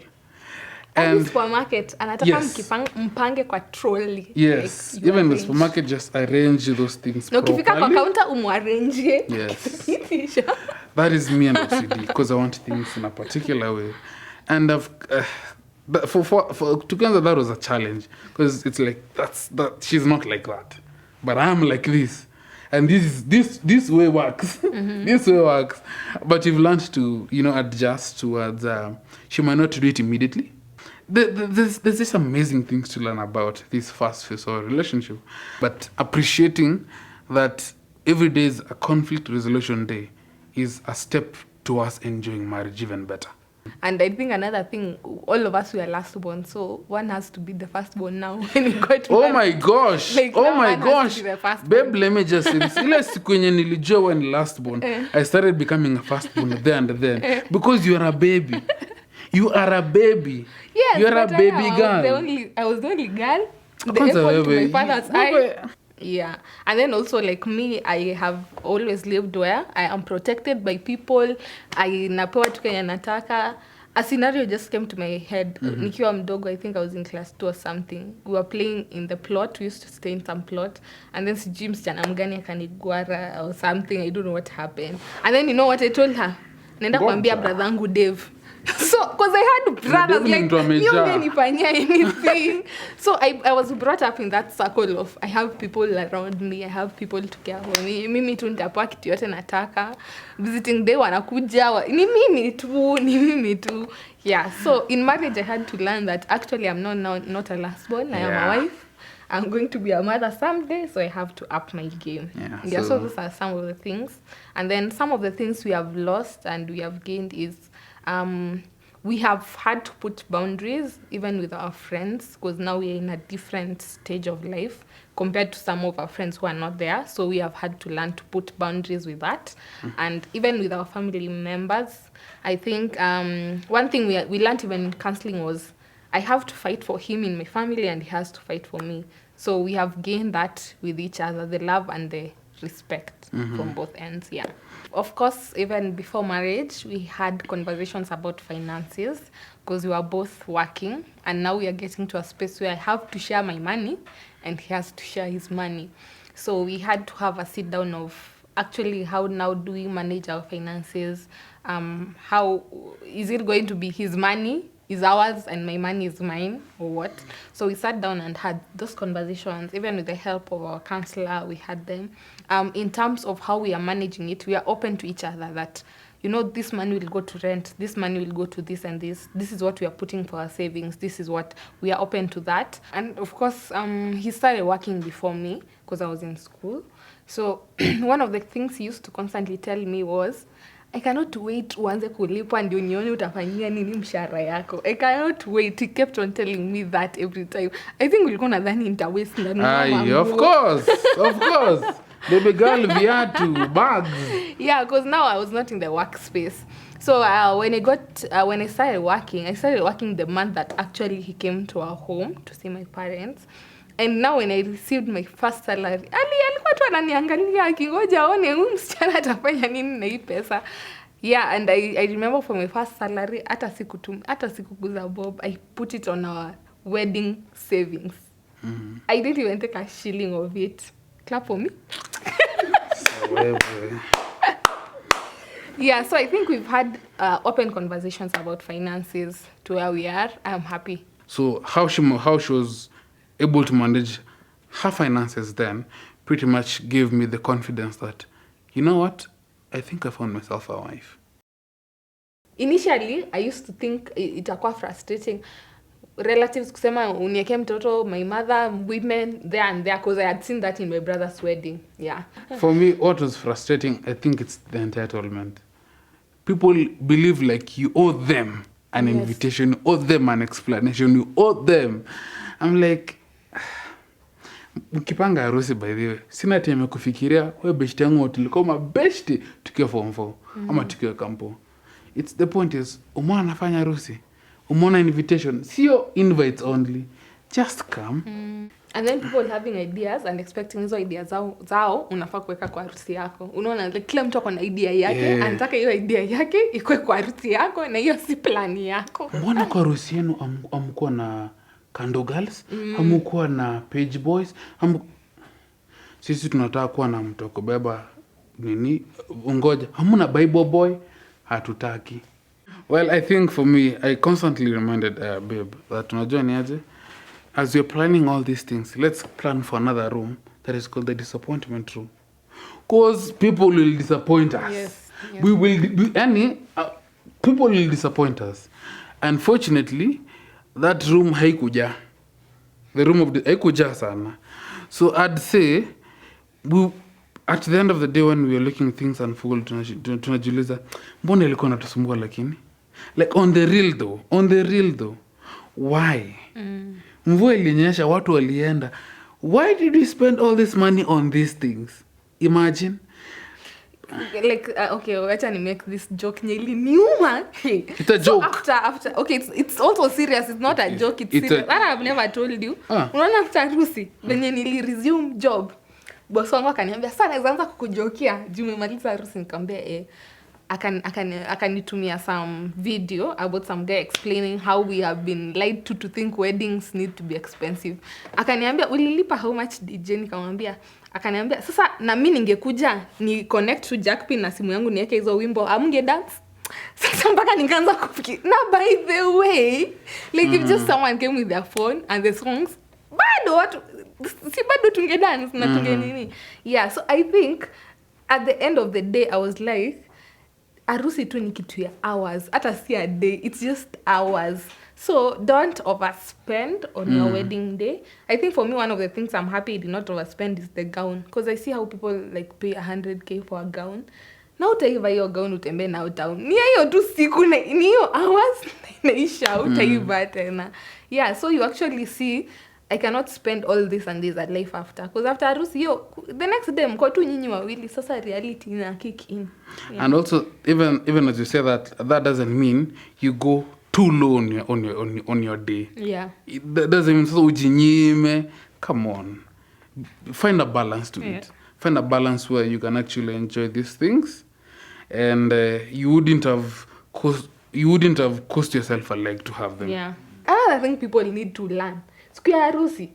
And supermarket, anataka yes. mpange kwa trolley. Yes, like even the supermarket, just arrange those things properly. Ukifika kwa counter umuarrange. Yes. That is me and OCD, because I want things in a particular way. And for together that was a challenge, because it's like that she's not like that, but I'm like this, and this way works. This way works, but you've learned to adjust towards. She might not do it immediately. There's this amazing things to learn about this first phase of relationship, but appreciating that every day is a conflict resolution day is a step towards enjoying marriage even better. And I think another thing, all of us were last born, so one has to be the firstborn now when you got to my gosh. Like, oh my gosh. Babe, let me just say this. Ile siku yenye nilijua when last born, I started becoming a firstborn there and then. Because you are a baby. You are a baby. Yes, you are a baby girl. I was the only girl. The effort to my father's eye. Yeah. And then also, like me, I have always lived where I am protected by people. I napewa tu kenya nataka. A scenario just came to my head. Nikiwa mdogo, I think I was in class 2 or something. We were playing in the plot. We used to stay in some plot. And then sijui msichana mgani akanigwara or something. I don't know what happened. And then you know what I told her? Nenda kuambia brother Dave. So, because I had brothers, like, anything. So, I was brought up in that circle of, I have people around me, I have people to care for me. Mimi tu nitapewa kitu yote nataka. Visiting day wanakuja. Ni mimi tu. Yeah, so in marriage, I had to learn that actually I'm not a last born. I am a wife. I'm going to be a mother someday, so I have to up my game. Yeah, so those are some of the things. And then some of the things we have lost and we have gained is we have had to put boundaries even with our friends, because now we're in a different stage of life compared to some of our friends who are not there. So we have had to learn to put boundaries with that. And even with our family members, I think one thing we learned even in counseling was I have to fight for him in my family and he has to fight for me. So we have gained that with each other, the love and the respect from both ends. Yeah. Of course, even before marriage, we had conversations about finances because we were both working, and now we are getting to a space where I have to share my money and he has to share his money. So we had to have a sit down of actually how now do we manage our finances? How is it going to be his money is ours and my money is mine, or what? So we sat down and had those conversations. Even with the help of our counselor, we had them. In terms of how we are managing it, we are open to each other that, this money will go to rent, this money will go to this and this. This is what we are putting for our savings. This is what we are open to that. And of course, he started working before me because I was in school. So one of the things he used to constantly tell me was, I cannot wait uanze kulipwa ndio nione utafanyia nini mshahara yako. I cannot wait. He kept on telling me that every time. I think ulikuwa nadhani nitawaste ndani mama. Of course. Baby girl, viatu, bags. Yeah, because now I was not in the workspace. So when I started working the month that actually he came to our home to see my parents. And now when I received my first salary, alikuwa tu ananiangalia akingoja aone huyu msichana atafanya nini na hii pesa. Yeah, and I remember for my first salary, hata sikuguza bob, I put it on our wedding savings. I didn't even take a shilling of it. Clap for me. Yeah, so I think we've had open conversations about finances to where we are. I'm happy. So how she was able to manage her finances then pretty much gave me the confidence that, you know what, I think I found myself a wife. Initially, I used to think itakuwa frustrating. Relatives kusema unieke mtoto, my mother, women, there and there, because I had seen that in my brother's wedding. Yeah. For me, what was frustrating, I think it's the entitlement. People believe like you owe them an invitation, you owe them an explanation, you owe them. I'm like, mkipanga harusi by the way, sina time kufikiria wewe beshte yangu tulikuwa mabeshte tukiwa form 4 ama tukiwa kampo. It's the point is, umeona nafanya harusi, umeona invitation, sio invites only, just come. And then people having ideas and expecting hizo ideas zao unafaa kuweka kwa harusi yako. Unaona like kila mtu ako na idea yake, anataka hiyo idea yake ikuwe kwa harusi yako na hiyo si plani yako. Mbona kwa harusi yenu amkuwa na candle girls, amkuwa na page boys, sisi tunataka kuwa na mtoko beba nini ungoja. Hamuna Bible boy, hatutaki. Well, I think for me, I constantly reminded babe that unajua ni aje, as we're planning all these things, let's plan for another room that is called the disappointment room. Because people will disappoint us. Yes. We will, people will disappoint us. Unfortunately, that room haikuja. The room of the haikuja sana. So I'd say, at the end of the day when we are looking things unfold, tunajiuliza, mbona ilikuwa natusumbua lakini? Like on the real though, why? Mvua ilinyesha, watu walienda. Why did we spend all this money on these things? Imagine. Like okay, wacha ni make this joke nyeli niuma. It's a joke. So after okay, it's also serious. It's not a joke. It's serious. I've never told you. Unaona after harusi venye nili resume job. Boss wangu akaniambia sana naanza kukujokia juu umemaliza harusi. Nikamwambia akanitumia some video about some guy explaining how we have been lied to think weddings need to be expensive. Akaniambia ulilipa how much DJ? Nikamwambia akaniambia sasa na mimi ningekuja ni connect to jackpin na simu yangu niweke hizo wimbo amnge dance. Sasa mpaka nikaanza kufikiri na by the way like if just someone came with their phone and the songs bado watu si bado tunge dance na tunge nini. Yeah, so I think at the end of the day I was like harusi tu ni kitu ya hours, hata si a day, it's just hours. So don't overspend on your wedding day. I think for me one of the things I'm happy I did not overspend is the gown, because I see how people like pay 100k for a gown. Na utaiva hiyo gown utembe na town. Ni hiyo tu siku ni hiyo hours naisha utaiva tena. Yeah, so you actually see I cannot spend all this and this at life after. Because after harusi yo, the next day mko tu nyinyi wawili, sasa reality ina kick in. Yeah. And also even as you say that doesn't mean you go too low on your day. Yeah. That doesn't mean so ujinyime. Come on. Find a balance to it. Find a balance where you can actually enjoy these things and you wouldn't have cost yourself a leg to have them. Yeah. Another thing people need to learn. Siku ya harusi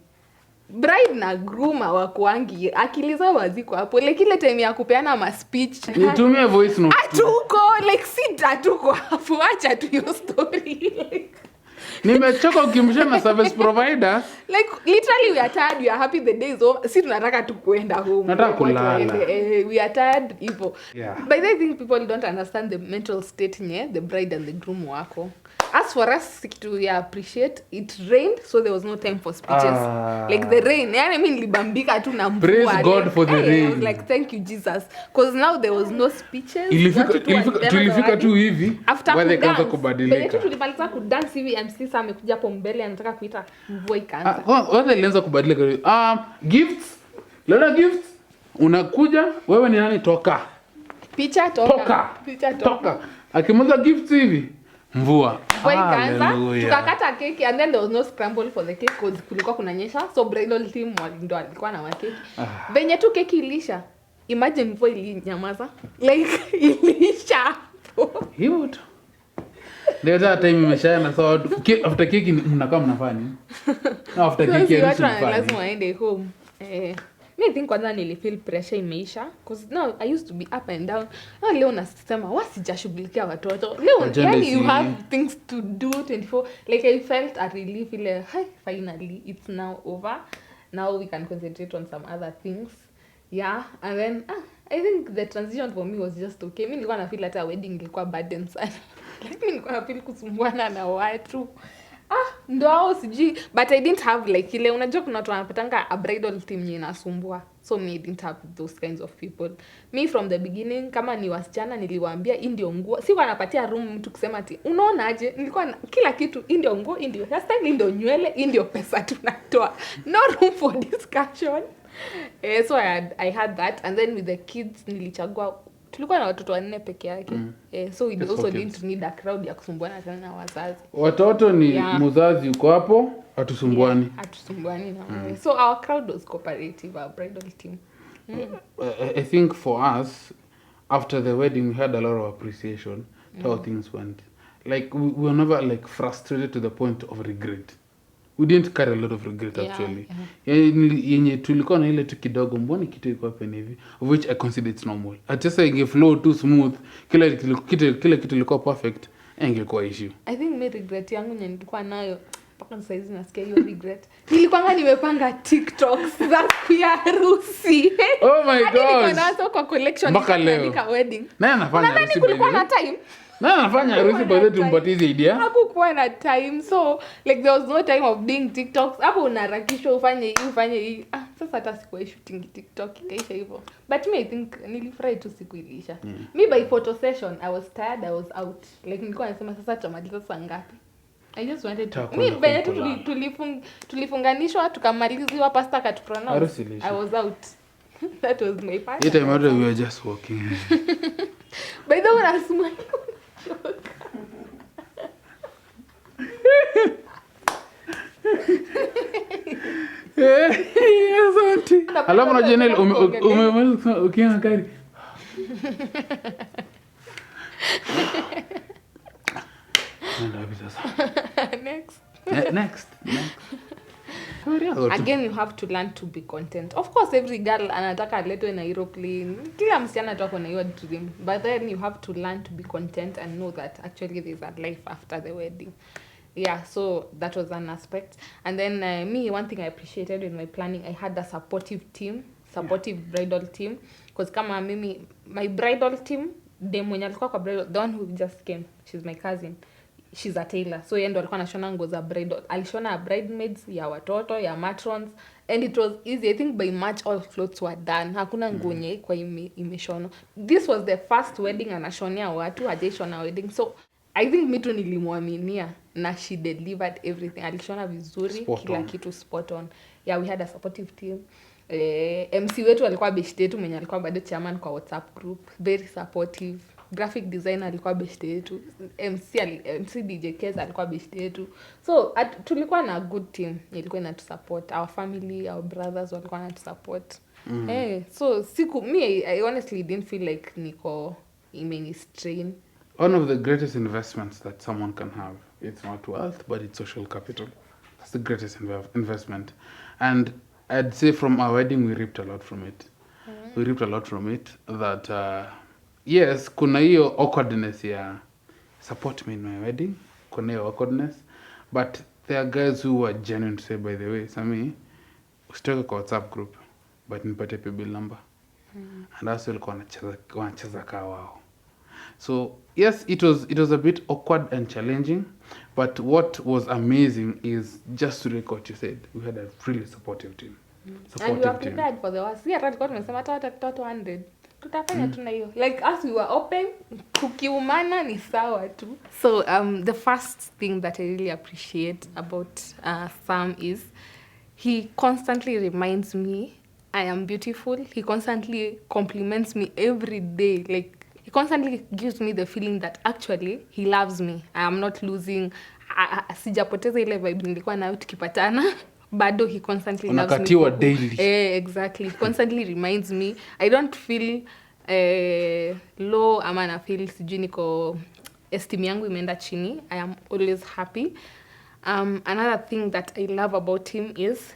bride na groom hawakuangi akili zao haziko hapo, like ile time ya kupeana ma speech nitumie voice note atuko like sit atuko hapo, acha tu your story. Nimechoka ukimshana service provider. Like literally we are tired, we are happy the day is over. Si tunataka tu kuenda home. Nataka kulala. We are tired hivyo. Yeah. But I think people don't understand the mental state nye the bride and the groom wako. As for us, we appreciate it rained, so there was no time for speeches. Like the rain, I mean, libambika tu na mvua. Praise God for the rain. I was like, thank you, Jesus. Because now there was no speeches. Tulifika tu hivi. After where they kaanza kubadilika. Penye tu tulimaliza kudance hivi, MC sasa amekuja hapo mbele anataka kuita mvua ikaanza. Wale ilianza kubadilika. Gifts. Leta gifts. Unakuja, wewe ni nani? Toka. Picha toka. Picha toka. Akimaliza gifts hivi. Mvua ikaanza, tukakata keki and then there was no scramble for the cake because kulikuwa kunanyesha, so bridal team ndo alikuwa na keki. Venye tu keki ilisha, imagine mvua ilinyamaza, like ilisha hiyo tu. Ndio time imeshaana, so after keki mnakaa mnafanya after keki lazima waende home. I think kwanza nilifeel pressure imeisha because now I used to be up and down. Now leo nasema wasijashughulikia watoto. Leo yani you have things to do 24. Like I felt a relief ile finally it's now over. Now we can concentrate on some other things. Yeah, and then I think the transition for me was just okay. Mimi nilikuwa na feel hata wedding ilikuwa burden sana. Like mimi nilikuwa na feel kusumbuana na watu. Ndo sijui, but I didn't have like ile unajua kuna watu wanapatanga a bridal team yenye inasumbua, so me didn't have those kinds of people. Me from the beginning kama ni wasichana niliwaambia hii ndio nguo, si wanapatia room mtu kusema ati unaona aje, nilikuwa kila kitu hii ndio nguo, hii ndio hairstyle, hii ndio nywele, hii ndio pesa tunatoa, no room for discussion. So I had that, and then with the kids nilichagua tulikuwa na watoto 4 peke yake. So we Just also for didn't kids. need a crowd ya kusumbuana tena na wazazi. Watoto ni Yeah. mzazi uko hapo, hatusumbuani. Hatusumbuani na wewe. So our crowd was cooperative, our bridal team. I think for us, after the wedding, we had a lot of appreciation to how things went. Like we were never like frustrated to the point of regret. We didn't carry a lot of regret actually. Yenye tulikuwa na ile tu kidogo, mbona kitu iko hapa hivi, of which I consider it's normal. At just inge flow too smooth, kila kitu ilikuwa perfect, ingekuwa issue. I think me regret yangu nilikuwa nayo mpaka sasa hizi nasikia hiyo regret. Nilikuwa nimepanga TikToks za kuya harusi. Oh my god. Nilikuwa nazo kwa collection nika wedding. Naye anafanya harusi. Kulikuwa na time. Naye anafanya harusi baada tumpatie idea. Hakukuwa na time. So like there was no time of doing TikToks. Hapo unaharakishwa ufanye hii. Sasa hata sikuwa shooting TikTok ikaisha hivyo. But me I think nilifurahi tu siku ilisha. Me by photo session I was tired, I was out. Like nilikuwa nasema sasa tutamaliza saa ngapi? I just wanted to tulifunganishwa tukamaliziwa pasta katupronounce. I was out. That was my part. It time we were just walking. By the way, nasema alafu na Janelle umemaliza ukiona gari. Next. Again, you have to learn to be content. Of course, every girl anataka aletwe na aeroplane. Kila msichana atako na hiyo dream. But then you have to learn to be content and know that actually there's a life after the wedding. Yeah, so that was an aspect. And then me, one thing I appreciated in my planning, I had a supportive bridal team. Because kama mimi, my bridal team, dem mwenye alikuwa kwa bridal, the one who just came, she's my cousin. She's a tailor. So yeye ndo alikuwa anashona nguo za bridal. Alishona bridesmaids, ya watoto, ya matrons. And it was easy. I think by March all clothes were done. Hakuna nguo nye kwa imeshona. This was the first wedding anashonia watu, hajaishona wedding. So I think mitu nilimwaminia na she delivered everything. Alishona vizuri, kila kitu spot on. Yeah, we had a supportive team. MC wetu alikuwa beshte yetu mwenye alikuwa bado chairman kwa WhatsApp group. Very supportive. Graphic designer alikuwa beshte yetu. MC DJ Kez alikuwa beshte yetu. So tulikuwa na good team. Ilikuwa inatusupport. Our family, our brothers walikuwa inatusupport. So I honestly didn't feel like niko imeni strain. One of the greatest investments that someone can have, it's not wealth, but it's social capital. That's the greatest investment. And I'd say from our wedding, we reaped a lot from it. We reaped a lot from it that, yes, kuna hiyo awkwardness ya support me in my wedding. Kuna hiyo awkwardness. But there are guys who were genuine to say, by the way, Sami, usitoke kwa WhatsApp group, but nipate paybill number. And also walikuwa wanacheza kaa wao. So yes, it was a bit awkward and challenging, but what was amazing is just to record what you said. We had a really supportive team. And we were prepared for the worst. See, hata tulikuwa tumesema hata 200. Tutafanya tuna hiyo. Like us, we were open. Kukiumana ni sawa tu. So the first thing that I really appreciate about Sam is he constantly reminds me I am beautiful. He constantly compliments me every day. Like he constantly gives me the feeling that actually he loves me. I am not losing. Sijapoteza ile vibe nilikuwa nayo tukipatana. Bado he constantly loves me. Unakatiwa daily. Exactly. He constantly reminds me. I don't feel low ama na feel sijui niko esteem yangu imeenda chini. I am always happy. Another thing that I love about him is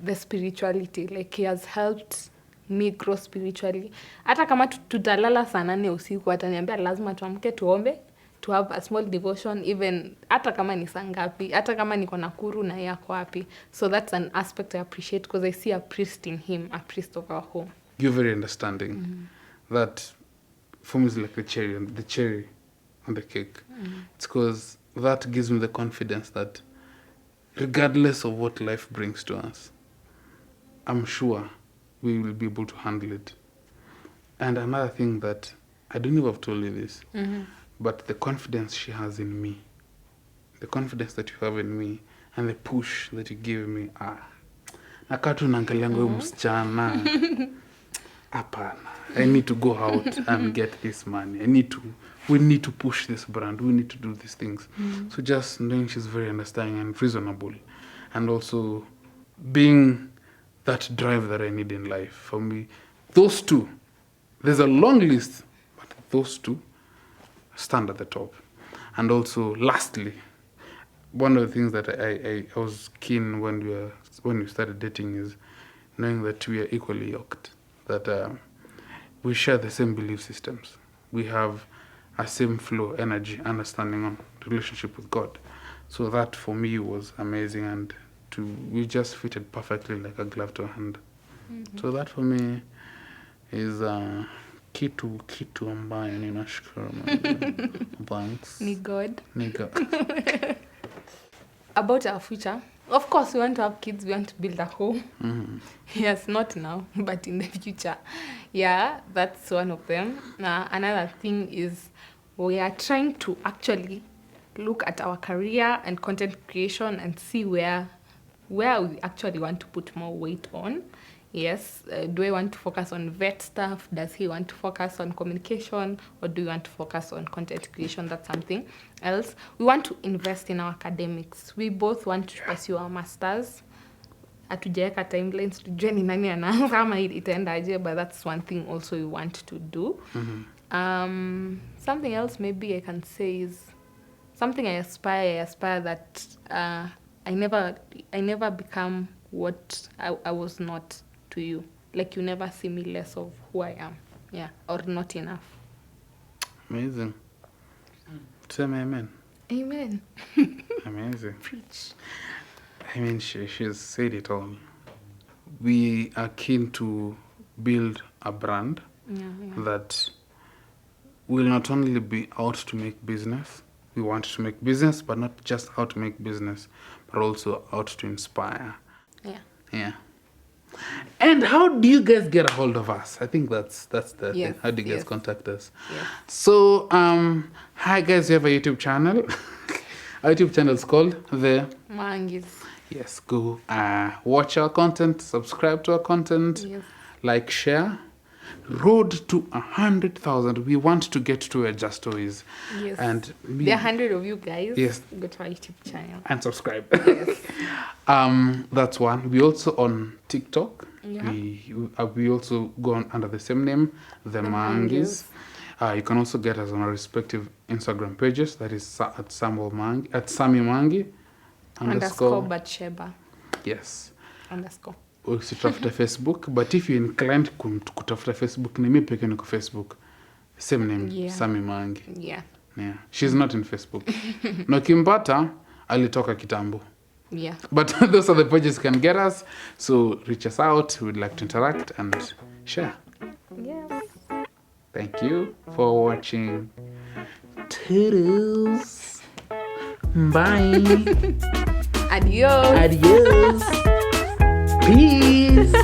the spirituality. Like he has helped me grow spiritually. Hata kama tutalala saa 8 usiku ataniambia lazima tuamke tuombe, to have a small devotion, even hata kama ni saa ngapi, hata kama niko Nakuru na yako wapi. So that's an aspect I appreciate because I see a priest in him, a priest of our home. You're very understanding. That for me is like the cherry on the cake. It's because that gives me the confidence that regardless of what life brings to us, I'm sure we will be able to handle it. And another thing that I don't know if I've told you this, but the confidence she has in me, the confidence that you have in me, and the push that you give me, nakatu naangalia ngo msichana. Apana. I need to go out and get this money. We need to push this brand. We need to do these things. So just knowing she's very understanding and reasonable. And also being that drive that I need in life. For me, those two, there's a long list, but those two stand at the top. And also, lastly, one of the things that I was keen when we started dating is knowing that we are equally yoked, that we share the same belief systems. We have a same flow, energy, understanding on relationship with God. So that for me was amazing, and we just fitted perfectly like a glove to a hand. So that for me is kitu ambayo ninashukuru Mungu. Thanks. Ni God. God. About our future, of course, we want to have kids. We want to build a home. Yes, not now, but in the future. Yeah, that's one of them. Another thing is we are trying to actually look at our career and content creation and see where we actually want to put more weight on. Yes, do I want to focus on vet stuff? Does he want to focus on communication? Or do we want to focus on content creation? That's something else. We want to invest in our academics. We both want to pursue our masters. Hatujaweka timelines tujue ni nani anaanza ama itaendaje, but that's one thing also we want to do. Something else maybe I can say is something I aspire that I never become what I was not to you. Like you never see me less of who I am. Yeah, or not enough. Amazing. Say amen. Amen. Amazing. Preach. I mean, she's said it all. We are keen to build a brand that will not only be out to make business. We want to make business, but not just out to make business, but also out to inspire. Yeah. And how do you guys get a hold of us? I think that's the thing. How do you guys contact us? Yes. So, hi guys, we have a YouTube channel. Our YouTube channel is called The Maangis. Yes, go watch our content, subscribe to our content, like, share. Road to 100,000. We want to get to where Justus is. Yes. And There are 100 of you guys. Yes. Go to our YouTube channel. And subscribe. Yes. That's one. We also on TikTok. Yeah. We also go on under the same name, The Maangis. You can also get us on our respective Instagram pages. That is at SAMMY'S _ Batsheba. Yes. _ Usitafute Facebook, but if you're inclined kutafuta Facebook, ni mimi peke niko Facebook. Same name, Sammy Mangi. Yeah. She's not in Facebook. No kimpata, alitoka kitambo. Yeah. But those are the pages you can get us. So reach us out. We'd like to interact and share. Yes. Thank you for watching. Toodles. Bye. Adios. Adios. Peace.